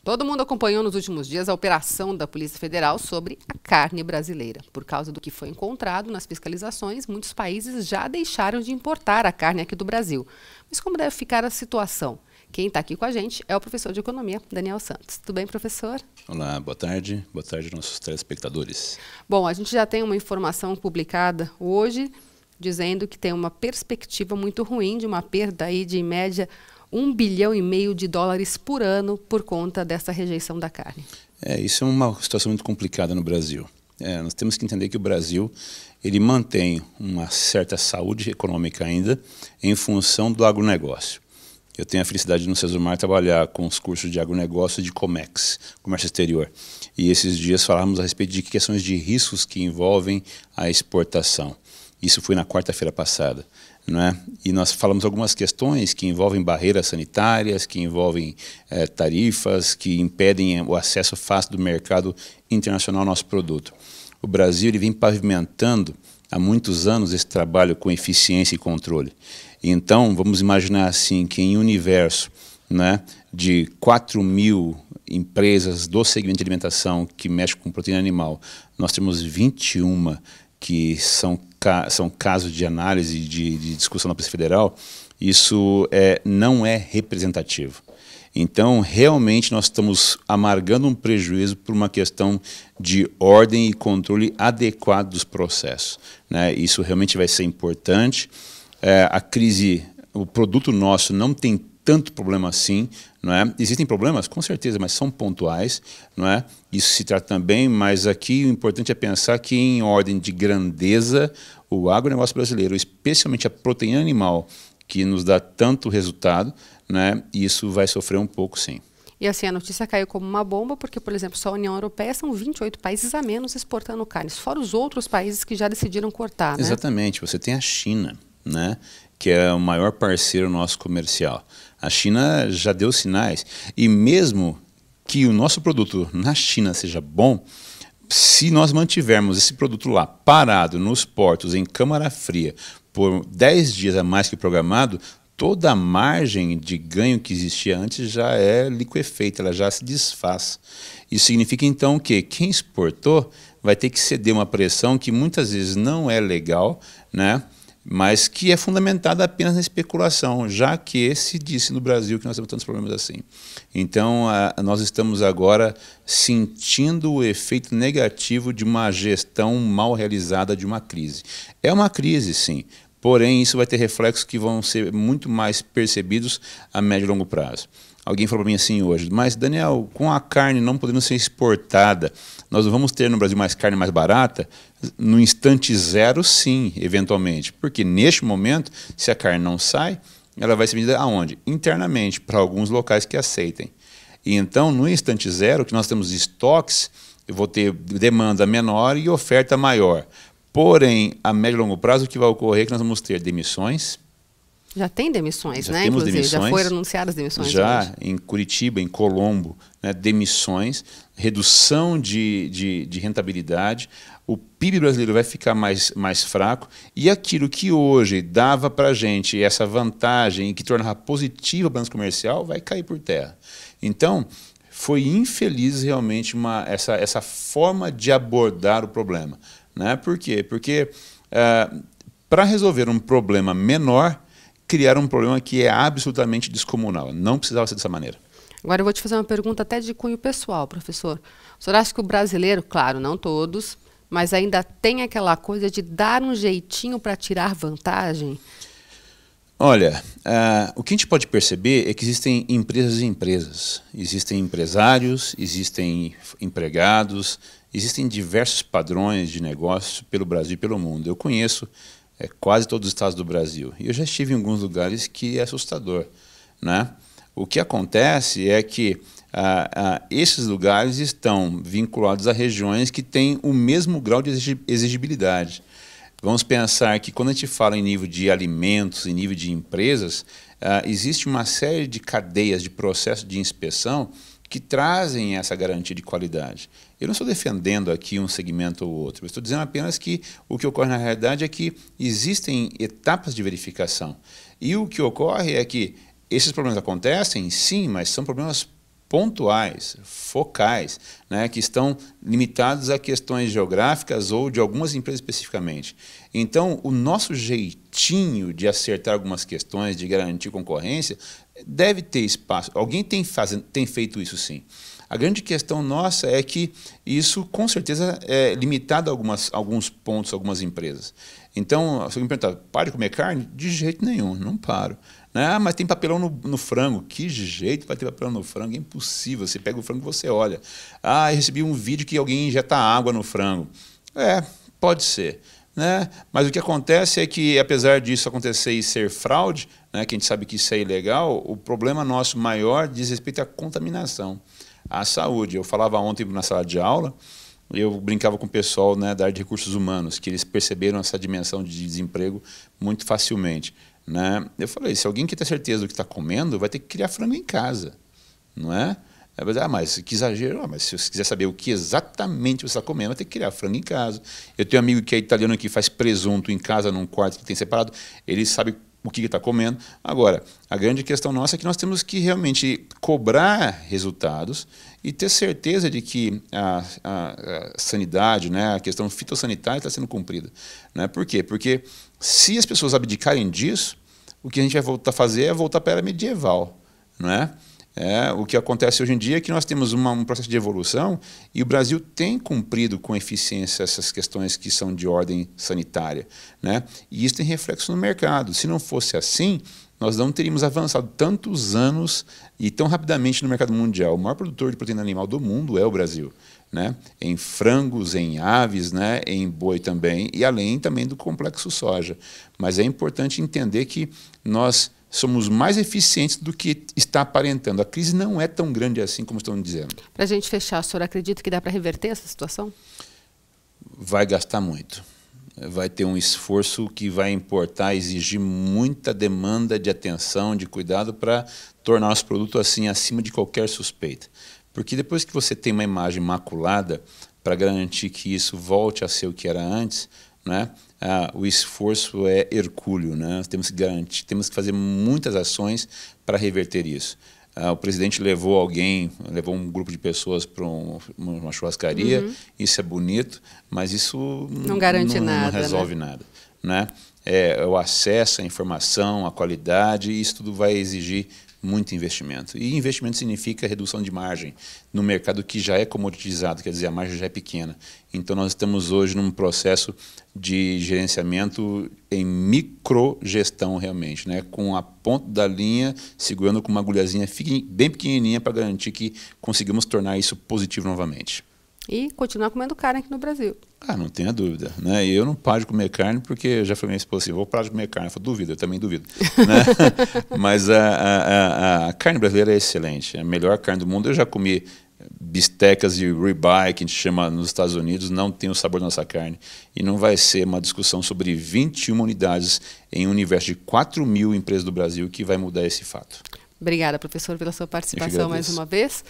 Todo mundo acompanhou nos últimos dias a operação da Polícia Federal sobre a carne brasileira. Por causa do que foi encontrado nas fiscalizações, muitos países já deixaram de importar a carne aqui do Brasil. Mas como deve ficar a situação? Quem está aqui com a gente é o professor de Economia, Daniel Santos. Tudo bem, professor? Olá, boa tarde. Boa tarde, nossos telespectadores. Bom, a gente já tem uma informação publicada hoje, dizendo que tem uma perspectiva muito ruim de uma perda aí de, em média, US$ 1,5 bilhão por ano por conta dessa rejeição da carne. Isso é uma situação muito complicada no Brasil. Nós temos que entender que o Brasil ele mantém uma certa saúde econômica ainda em função do agronegócio. Eu tenho a felicidade de no Cesumar trabalhar com os cursos de agronegócio e de Comex, comércio exterior. E esses dias falamos a respeito de questões de riscos que envolvem a exportação. Isso foi na quarta-feira passada, não é? E nós falamos algumas questões que envolvem barreiras sanitárias, que envolvem tarifas, que impedem o acesso fácil do mercado internacional ao nosso produto. O Brasil ele vem pavimentando há muitos anos esse trabalho com eficiência e controle. Então, vamos imaginar assim que em um universo, né, de 4.000 empresas do segmento de alimentação que mexe com proteína animal, nós temos 21 que são casos de análise, de discussão na Polícia Federal. Isso não é representativo. Então, realmente, nós estamos amargando um prejuízo por uma questão de ordem e controle adequado dos processos, né? Isso realmente vai ser importante. A crise, o produto nosso não tem tanto problema assim, não é? Existem problemas, com certeza, mas são pontuais, não é? Isso se trata também, mas aqui o importante é pensar que em ordem de grandeza, o agronegócio brasileiro, especialmente a proteína animal, que nos dá tanto resultado, né? Isso vai sofrer um pouco, sim. E assim, a notícia caiu como uma bomba, porque, por exemplo, só a União Europeia são 28 países a menos exportando carnes, fora os outros países que já decidiram cortar, né? Exatamente, você tem a China, né, que é o maior parceiro nosso comercial. A China já deu sinais, e mesmo que o nosso produto na China seja bom, se nós mantivermos esse produto lá parado nos portos, em câmara fria, por 10 dias a mais que programado, toda a margem de ganho que existia antes já é liquefeita, ela já se desfaz. Isso significa então que quem exportou vai ter que ceder uma pressão que muitas vezes não é legal, né? Mas que é fundamentada apenas na especulação, já que se disse no Brasil que nós temos tantos problemas assim. Então, nós estamos agora sentindo o efeito negativo de uma gestão mal realizada de uma crise. É uma crise, sim, porém isso vai ter reflexos que vão ser muito mais percebidos a médio e longo prazo. Alguém falou para mim assim hoje, mas Daniel, com a carne não podendo ser exportada, nós não vamos ter no Brasil mais carne mais barata? No instante zero, sim, eventualmente. Porque neste momento, se a carne não sai, ela vai ser vendida aonde? Internamente, para alguns locais que aceitem. E então, no instante zero, que nós temos estoques, eu vou ter demanda menor e oferta maior. Porém, a médio e longo prazo, o que vai ocorrer é que nós vamos ter demissões. Já tem demissões, já né? Temos Inclusive, demissões, já foram anunciadas demissões já hoje. Em Curitiba, em Colombo, né, demissões, redução de rentabilidade, o PIB brasileiro vai ficar mais fraco e aquilo que hoje dava para a gente essa vantagem e que tornava positiva o balanço comercial vai cair por terra. Então, foi infeliz realmente essa forma de abordar o problema, né? Por quê? Porque para resolver um problema menor, criar um problema que é absolutamente descomunal. Não precisava ser dessa maneira. Agora eu vou te fazer uma pergunta até de cunho pessoal, professor. O senhor acha que o brasileiro, claro, não todos, mas ainda tem aquela coisa de dar um jeitinho para tirar vantagem? Olha, o que a gente pode perceber é que existem empresas e empresas. Existem empresários, existem empregados, existem diversos padrões de negócio pelo Brasil e pelo mundo. Eu conheço quase todos os estados do Brasil. E eu já estive em alguns lugares que é assustador, né? O que acontece é que esses lugares estão vinculados a regiões que têm o mesmo grau de exigibilidade. Vamos pensar que quando a gente fala em nível de alimentos, em nível de empresas, existe uma série de cadeias de processo de inspeção que trazem essa garantia de qualidade. Eu não estou defendendo aqui um segmento ou outro, eu estou dizendo apenas que o que ocorre na realidade é que existem etapas de verificação. E o que ocorre é que esses problemas acontecem, sim, mas são problemas pontuais, focais, né, que estão limitados a questões geográficas ou de algumas empresas especificamente. Então, o nosso jeitinho de acertar algumas questões, de garantir concorrência, deve ter espaço. Alguém tem feito isso sim. A grande questão nossa é que isso, com certeza, é limitado a alguns pontos, algumas empresas. Então, se alguém me perguntar, para de comer carne? De jeito nenhum, não paro. Ah, mas tem papelão no frango. Que jeito vai ter papelão no frango? É impossível. Você pega o frango e você olha. Ah, eu recebi um vídeo que alguém injeta água no frango. Pode ser. Né? Mas o que acontece é que, apesar disso acontecer e ser fraude, né, que a gente sabe que isso é ilegal, o problema nosso maior diz respeito à contaminação, à saúde. Eu falava ontem na sala de aula, eu brincava com o pessoal, né, da área de recursos humanos, que eles perceberam essa dimensão de desemprego muito facilmente. Né? Eu falei, se alguém quer ter certeza do que está comendo, vai ter que criar frango em casa, não é? Mas que exagero. Mas se você quiser saber o que exatamente você está comendo, vai ter que criar frango em casa. Eu tenho um amigo que é italiano que faz presunto em casa, num quarto que tem separado, ele sabe o que está comendo. Agora, a grande questão nossa é que nós temos que realmente cobrar resultados e ter certeza de que a sanidade, né, a questão fitossanitária está sendo cumprida. Né? Por quê? Porque se as pessoas abdicarem disso, o que a gente vai voltar a fazer é voltar para a era medieval. Não é? O que acontece hoje em dia é que nós temos um processo de evolução e o Brasil tem cumprido com eficiência essas questões que são de ordem sanitária. Né? E isso tem reflexo no mercado. Se não fosse assim, nós não teríamos avançado tantos anos e tão rapidamente no mercado mundial. O maior produtor de proteína animal do mundo é o Brasil. Né? Em frangos, em aves, né? Em boi também, e além também do complexo soja. Mas é importante entender que nós somos mais eficientes do que está aparentando. A crise não é tão grande assim como estão dizendo. Para a gente fechar, o senhor acredita que dá para reverter essa situação? Vai gastar muito. Vai ter um esforço que vai importar, exigir muita demanda de atenção, de cuidado para tornar nosso produto assim acima de qualquer suspeita. Porque depois que você tem uma imagem maculada, para garantir que isso volte a ser o que era antes, né, o esforço é hercúleo. Né? Temos que garantir, temos que fazer muitas ações para reverter isso. O presidente levou um grupo de pessoas para uma churrascaria, isso é bonito, mas isso não garante nada, não resolve nada. Né? O acesso à informação, a qualidade, isso tudo vai exigir muito investimento. E investimento significa redução de margem no mercado que já é comoditizado, quer dizer, a margem já é pequena. Então nós estamos hoje num processo de gerenciamento em microgestão realmente, né? Com a ponta da linha, segurando com uma agulhazinha bem pequenininha para garantir que conseguimos tornar isso positivo novamente. E continuar comendo carne aqui no Brasil. Não tenha dúvida. Né? Eu não paro de comer carne porque já foi minha esposa assim, vou parar de comer carne. Eu falo, duvido, eu também duvido. Né? Mas a carne brasileira é excelente, é a melhor carne do mundo. Eu já comi bistecas de ribeye, que a gente chama nos Estados Unidos, não tem o sabor da nossa carne. E não vai ser uma discussão sobre 21 unidades em um universo de 4.000 empresas do Brasil que vai mudar esse fato. Obrigada, professor, pela sua participação mais uma vez.